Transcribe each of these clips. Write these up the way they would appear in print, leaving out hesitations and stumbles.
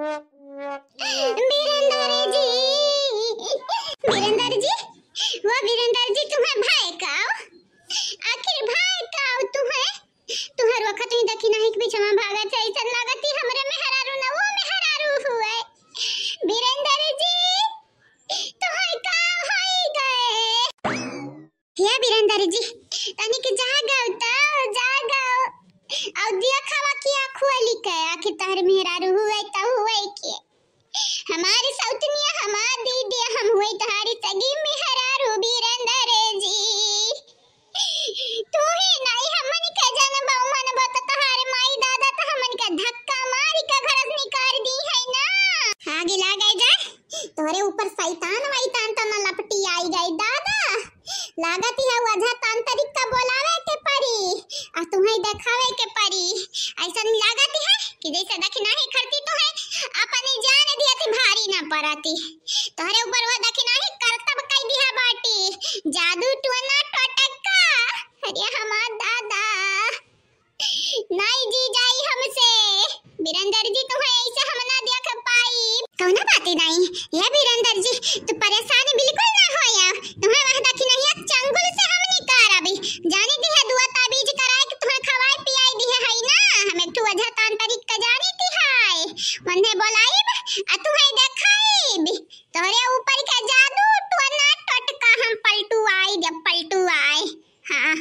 बीरेंद्र जी, बीरेंद्र जी, वो बीरेंद्र जी तुम्हें भाई काओ, आखिर भाई काओ तुम्हें वक्त ही देखी नहीं कि बीच में भागा चाहिए चल लागती हमरे में हरारू ना वो में हरारू हुए। बीरेंद्र जी तुम्हें का होई गए हे बीरेंद्र जी तनिक जागाओ और दिया खावा की खुआली के आखिर तहर मेहरारू हुए त हुए के हमारी सौतनिया हमार दीदी हम हुए तुम्हारी सगी मेहरारू बीरेंद्र जी तू ही नहीं हमन के जनबा मन बत तहारे माई दादा त हमन के धक्का मारी के घर से निकाल दी है ना। आगे लागे जा तोरे ऊपर शैतान वैतान त न लपटी आई गई दादा लागती है वजह तांत्रिक का बोलावे के परी आ तुम्हें दिखावे के परी ऐसा लागती है कि जैसे दक्षिणा ही खरती तो है अपनी जान दिया थी भारी ना पड़ती तोरे ऊपर वो दक्षिणा ही करतब कई दिया बाटी जादू टोना टटका अरे हमार दादा नहीं जी जाई हमसे बीरेंद्र जी तुम्हें ऐसे हम ना देख पाई कौन बात नहीं ये बीरेंद्र जी तू परेशान बिल्कुल ना होया तुम्हें वह दक्षिणा ही चंगुल से हम निकाल अभी जानी दी है दुआ ताबीज कराए कि तुम्हें खवाई पियाई दी है ना हमें तू वजह तांत्रिक का जानी थी हाय वन्ने बोलाईब आ तुम्हें देखाईब तोरे ऊपर का जादू टोना टटका हम पलटू आई जब पलटू आए हां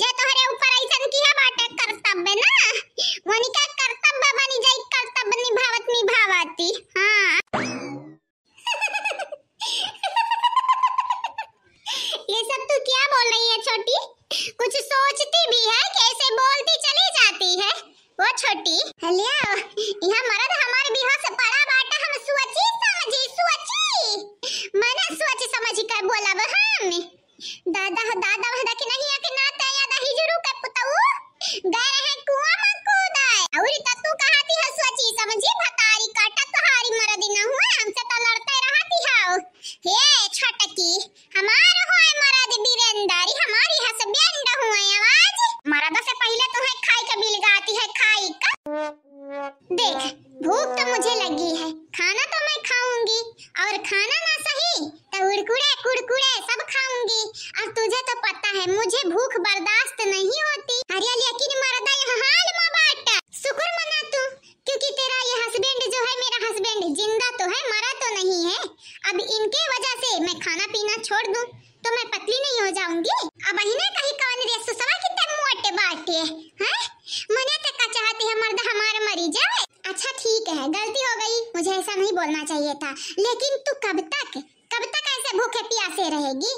जे तोरे ऊपर ऐसन किया बाटे कर्तव्य ना वनी का कर्तव्य बनी जाई कर्तव्य निभावती हां ये सब तू क्या बोल रही है छोटी कुछ सोचती भी है कैसे बोलती चली जाती है वो छोटी हलिया यहां मर्द हमारे बिहार से पड़ा बाटा हम सोची मैंने सोच समझ कर बोला हम दादा वहदा के नहीं आके ना याद ही जरूर के पुतऊ गए है कुआं में कूदाए और तू कहती है सोची समझी भतारी काटा कहारी मर्द ना हुए हमसे तो लड़ते रहती है हे छटकी हमार होए मर्द बीरेंद्र हमारी हस्बैंड हुए आवाज मर्द से पहले तुम्हें खाई का बिल गाती है खाई का देख भूख तो मुझे लगी है खाना तो मैं खाऊंगी और खाना ना सही तो कुड़कुड़े सब खाऊंगी और तुझे तो पता है मुझे भूख बर्दाश्त नहीं होती अरे लेकिन मर्दा यह हाल में बाट शुक्र मना तू क्योंकि तेरा ये हस्बैंड जो है मेरा हस्बैंड जिंदा तो है मरा तो नहीं है अब इनके वजह से मैं खाना पीना छोड़ दूं तो मैं पतली नहीं हो जाऊंगी अब अहिने कहीं कौन रे सुसवा कितने मोटे बाटे हैं मने तक का चाहती है मर्द हमारे मरी जाए अच्छा ठीक है गलती हो गई मुझे ऐसा नहीं बोलना चाहिए था लेकिन तू कब तक ऐसे भूखे प्यासे रहेगी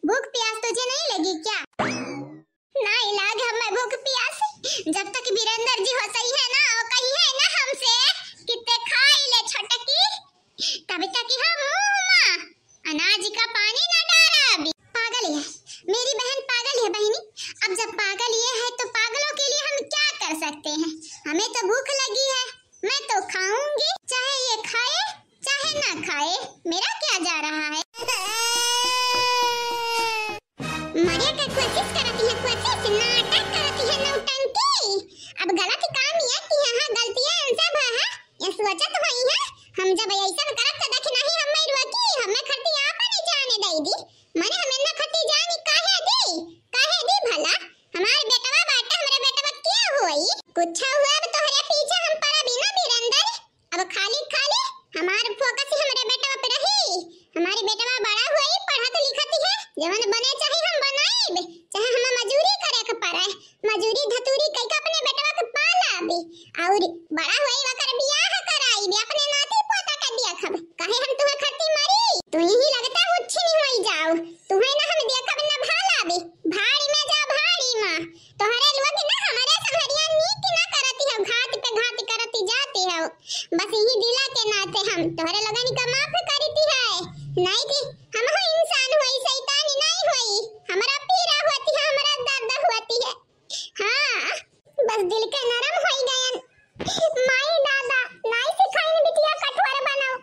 भूख प्यास तुझे नहीं लगी क्या नहीं लाग मैं भूख प्यास जब तक बीरेंद्र जी हो सही है ना और कही है ना हमसे कितने खाई ले छटकी तब तक हम मुंह अनाज का पानी ना डाला अभी पागल है मेरी बहन पागल है बहनी अब जब पागल ये है तो पागलों के लिए हम क्या कर सकते हैं हमें तो भूख लगी है मैं तो खाऊंगी चाहे ये खाए चाहे ना खाए मेरा क्या जा रहा है मरे का कोशिश करती है नाटक करती है नौटंकी अब गलत काम ये कि यहाँ गलतियां सब है ये सोचत होई है हम जब ऐसा करत त देख नहीं हमें रोकी हमें खटी आप नहीं जाने दई दी माने हमें ना खटी जानी काहे दी भला हमारे बेटवा बाटा हमरे बेटवा क्या होई कुछ हुआ अब तोहरे पीछे हम पड़ा बिना बीरेंद्र अब खाली हमारे फोकस ही हमरे बेटवा पे रही हमारी बेटवा बड़ा हुई पढ़त लिखत है जवन बने चाहे हम बनाईब चाहे हम मजूरी करे के पड़े मजूरी धतूरी कई का अपने बेटवा के पालाबी और बड़ा हुई वकर बियाह कराईबी अपने नाती पोता का दिया खब काहे हम तुम्हें खट्टी मारी तू यही लगता उच्छी नहीं होई जाओ तुम्हें ना हम देखब ना भालाबी भाड़ी में जा भाड़ी में तोहरे लोग ना हमारे संहरिया नीक ना करती है घात पे घात करती जाती है बस यही दिला के नाते हम तोहरे लगन का माफ करती है नहीं थी हम हो इंसान हुई शैतानी नहीं हुई हमारा पीरा होती है हमारा दर्द होती है हां बस दिल के नरम होई गयन माई दादा नहीं सिखाइन बिटिया कठोर बनाओ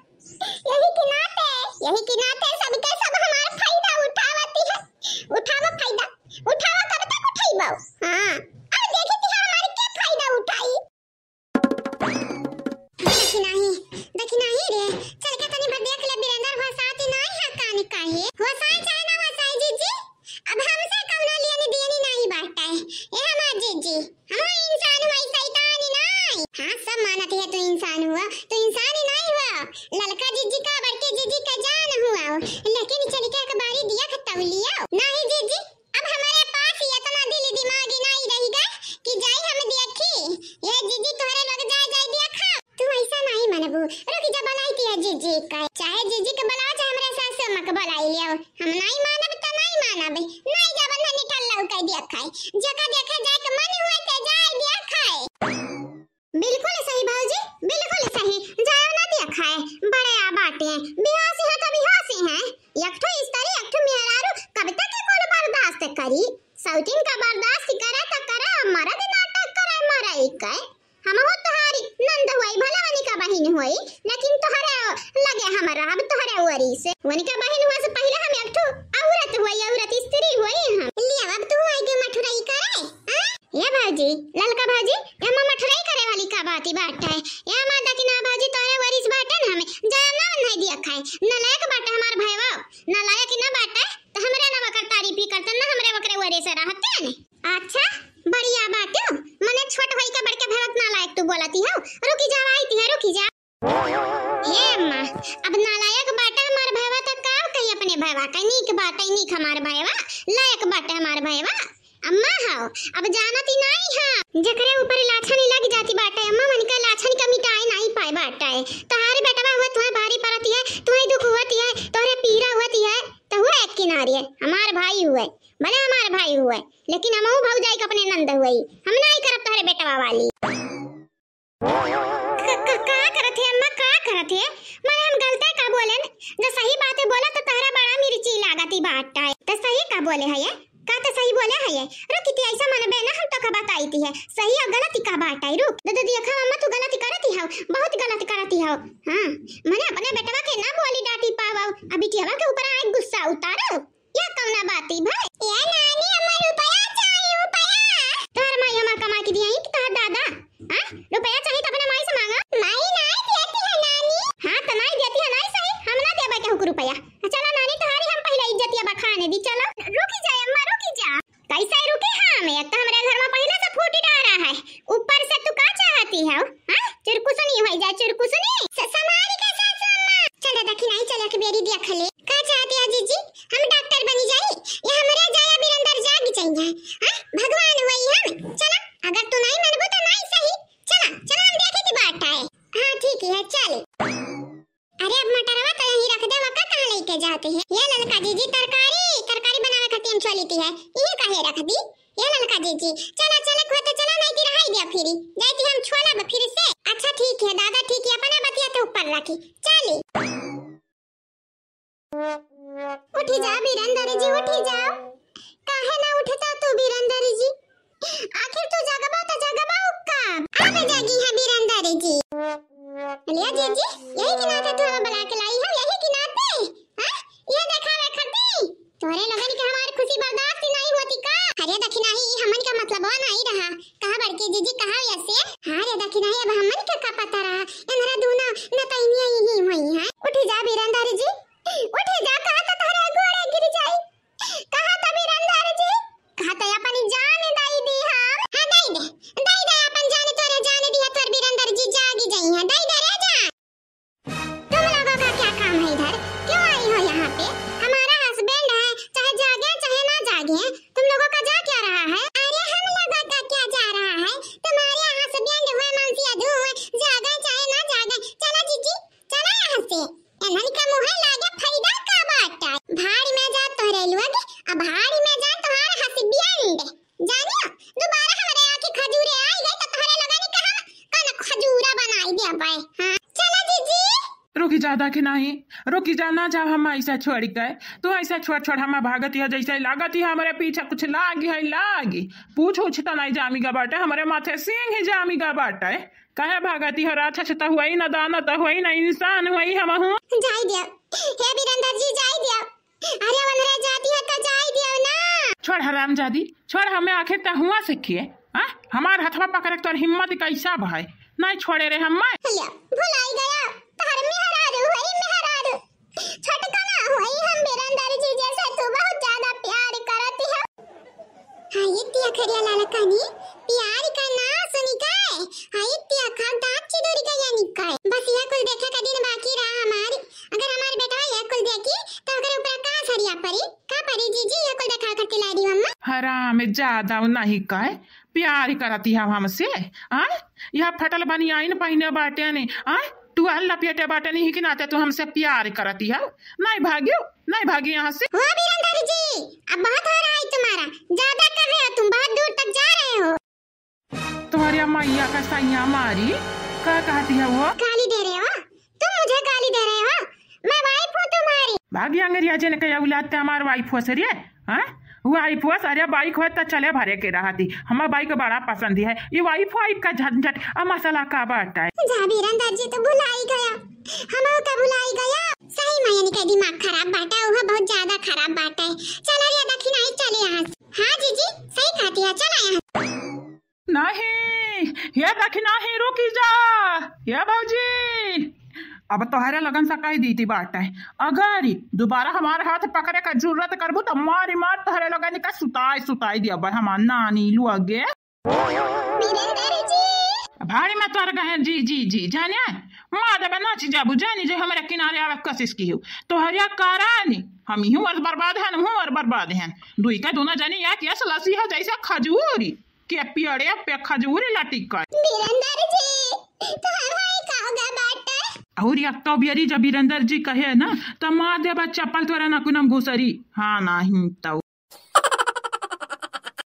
यही के नाते सबके सब हमारा फायदा उठावती है उठावा फायदा उठावा कब तक उठाइबो हां अब देखी थी हमारे क्या फायदा उठाई देखी नहीं जानती है तू इंसान हुआ, तो इंसान ही नहीं हुआ। ललका जीजी का बड़के जीजी का जान हुआ, लेकिन चल के एक बारी दिया खतौलिया नहीं जीजी। अब हमारे पास इतना दिल दिमाग ही नहीं रहेगा कि जाई हम देखी ये जीजी तोहरे लग जाए देखा। तू ऐसा नहीं मनबू, रुक जा बनाई थी जीजी का, चाहे जीजी के बुलाओ चाहे हमरे सास मक बुलाई लियो, हम नहीं मानब तो नहीं मानब, नहीं जब न निकल लऊ कह देखाई जका देखा जाए के मन हुआ ते जाए देखाई। बिल्कुल सही भाऊजी, बिल्कुल सही, जाए ना देखाए बड़े आ बाटे बिहासी है तो बिहासी है, एकठो स्त्री एकठो मेहरारू कब तक के कोन बर्दाश्त करी। सौतीन का बर्दाश्त करे त करे, मरद नाटक करे मरई के। हम हो तोहारी नंद हुई भला वनी का बहिन हुई, लेकिन तोहरे लगे हमरा अब तोहरे वरी से वनी का बहिन हुआ से पहले हम एकठो औरत हुई, औरत स्त्री हुई हम। ले अब तू आई के मठुराई करे ये भाजी, ललका भाजी ये मठुराई करे वाली का बात ही बात है। ये माता की ना भाजी तोरे वरिस बाटे न हमें जाना नहीं दिया खाए, नलायक बाटे हमार भैया, नलायक ना बाटे तो हमरा ना वकर तारीफ ही करतन ना हमरे वकरे वरे से रहते न। अच्छा बढ़िया बात है, मने छोट भाई का बड़के भैया ना लायक तू बोलती हो, रुकी जा आई थी रुकी जा। हे मां अब नालायक बाटे हमार भैया त का कही अपने भैया का नीक बाटे, नीक हमार भैया लायक बाटे हमार भैया। अम्मा हाओ अब जानती नहीं है जकरे ऊपर लाछन लग जाती बाटे, अम्मा मन का लाछन का मिटाई नहीं पाए बाटे। तोहारे बेटवा हुआ तुम्हें भारी पड़ती है, तुम्हें दुख होती है, तोरे पीड़ा होती है, तो हुआ एक किनारे हमार भाई हुए भले हमार भाई हुए, लेकिन हमहु भौजाई के अपने नंद हुई, हम नहीं करब तोहरे बेटवा वाली। का करत है अम्मा का करत है, माने हम गलत का बोले न, जो सही बात है बोला तो तोहरा बड़ा मिर्ची लागती बाटे, तो सही का बोले है ये का तो सही बोले है ये। रुक इति ऐसा मनबे ना हम तो का बताई थी है सही और गलती का बात है। रुक दे देखा अम्मा तू गलती करती हो, बहुत गलती करती हो। हां मने अपने बेटवा के ना बोली डांटी पावा, अभी टियावा के ऊपर आए गुस्सा उतारो या कौना बाती भाई। ये नानी अम्मा रुपया चाहिए, रुपया तोहर माई हमा कमा के दिया कि तोहर दादा हां रुपया चाहिए तो अपने माई से मांगा, माई नहीं देती है नानी। हां तो नहीं देती है नहीं सही, हम ना देबे के रुपया, चलो नानी तुम्हारी हम पहले इज्जतिया बखाने दी, चलो रुकी जा अम्मा रुकी जा। कैसे रुके हम एक तो हमारे घर में पहले से फूटी डाला है, ऊपर से तू का चाहती है हां चिरकुसनी हो जा चिरकुसनी समारी के साथ अम्मा। चलो देखी नहीं चलो के बेरी देख ले का चाहती है जीजी, हम डॉक्टर बनी जाई या हमरे जाया बिरंदर जाग चाहिए हां भगवान वही हम। चलो अगर तू नहीं मानबो तो नहीं सही, चलो चलो हम देखे की बात है। हां ठीक है चल। अरे अब मटरवा तो यहीं रख दे, वका कहां लेके जाते हैं। ये ललका जीजी तरकारी बनावे खातिर हम चलीती है, ये काहे रख दी ये ललका जीजी। चला चला खोते चला नहीं कि रहाई दे फिर जाती हम छोला बा फिर से। अच्छा ठीक है दादा ठीक है, अपने बतिया तो ऊपर रखी चली। उठी जा बीरंदर जी उठी जाओ, काहे ना उठता तू बीरंदर जी, आखिर तू जगबा तो जगबा उक्का आवे जागी है बीरंदर जी। लिया जीजी यही की नाते तू हमें बुला के लाई है, यही की नाते हां ये दिखावे खती तोरे लगन के हमारी खुशी बर्दाश्त नहीं होती का। अरे देखी नहीं हमन का मतलब नहीं रहा, कहा बड़की जीजी कहा ऐसे। हां रे देखी नहीं अब हमन के का पता रहा, इनरा दूना न तैनिया यही हुई है। उठी जा बीरंदर जी उठी जा, कहा तो तोरे गोड़े गिर जाई, कहा तो बीरंदर जी कहा तो अपनी जान दई दी हम। हां दई दे अपन जान तोरे जान दी तोर बीरंदर जी जागी गई है, दई दे रे जा। तुम लोगों का क्या काम है इधर, क्यों आई हो यहाँ पे? हमारा हस्बैंड है चाहे जागे चाहे ना जागे, तुम लोगों का जा क्या रहा है? अरे हम लोगों का क्या जा रहा है, तुम्हारे हस्बैंड हुए मनसी अधू हुए जागे चाहे ना जागे, चला जीजी चला यहाँ से। एनन का मुंह लागे फायदा का बाटा, भारी में जा तोरे लोग अब भारी में जा तुम्हारा हस्बैंड जानियो दोबारा हमारे आके खजूरे आई गई तो तुम्हारे लोगों ने कहा कौन खजूरा बनाई दे भाई। हां चला जीजी रुकी ज्यादा कि नहीं रुकी जा ना जा, हम ऐसा छोड़ गए तू ऐसा छोड़ हम भागती है जैसे लागती है हमारे पीछे कुछ लागी पूछ उछ तो नहीं जामीगा बाटे, हमारे माथे सिंह ही जामीगा बाटे, कहे भागती है राछा छता हुआ ही ना दाना तो हुआ ही ना इंसान हुआ ही हम हूं जाई दियो हे बीरंदर जी जाई दियो। अरे वनरे जाती है तो जाई दियो ना। छोड़ हरामजादी छोड़, हमें आखिर त हुआ सिखिए हां हमार हथवा पकड़ तोर हिम्मत कैसा भाई नहीं छोड़े रे हम। लिया भुलाई गया तहर मेहरारू होई मेहरारू छटका ना होई हम बीरंदर जी जैसे तू बहुत ज्यादा प्यार करती है। हां इत्या खरिया लालकानी प्यार का ना सुनी काय हां इत्या खा दांत चिदोरी में ज्यादा नहीं कहे प्यार करती है हमसे। आय यह फटल बनियाइन पहने बाटे ने आय तू लपेटे बाटे नहीं कि नाते तू हमसे प्यार करती है। नहीं भागी यहाँ से। हो बीरंदर जी अब बहुत हो रहा है तुम्हारा, ज्यादा कर रहे हो तुम, बहुत दूर तक जा रहे हो। तुम्हारी मैया का सैया मारी क्या कहती है वो? गाली दे रहे हो तुम, मुझे गाली दे रहे हो? मैं वाइफ हूँ तुम्हारी। भागी अंगरिया जी ने कहा औलाद हमार वाइफ हो सरिये। हाँ वाइफ हुआ सारे बाइक हो तो चले भरे के रहा थी। हमारा बाइक बड़ा पसंद है। ये वाइफ का झंझट और मसाला का बाटा है। बीरंदर जी तो भुलाई गया, हम का भुलाई गया। सही में यानी का दिमाग खराब बाटा है, वो बहुत ज्यादा खराब बाटा है। चला रे दक्षिण आई चले यहाँ से। हाँ जीजी सही कहती है, चला यहाँ। नहीं ये दक्षिणा ही रुकी जा ये भौजी। अब तोहरे लगन से कह दी थी बात है, अगर दोबारा हमारे हाथ पकड़े का जरूरत करबू तो मारी मार तोहरे लगन का सुताई दिया भाई हमार नानी लुगे। भारी में तोहर गए जी जी जी जाने माँ दबा नाची जाबू जानी जो हमारे किनारे आवे कोशिश की हो तोहरिया करानी हम ही और बर्बाद हैं हम और बर्बाद हैं। दुई का दोनों जानी या केस लसी है जैसा खजूरी के पियड़े पे खजूरी लटिक और या तो बियरी जब बीरंदर जी कहे ना तो माँ देवा चप्पल तोरा ना कुनम घुसरी। हाँ नहीं तो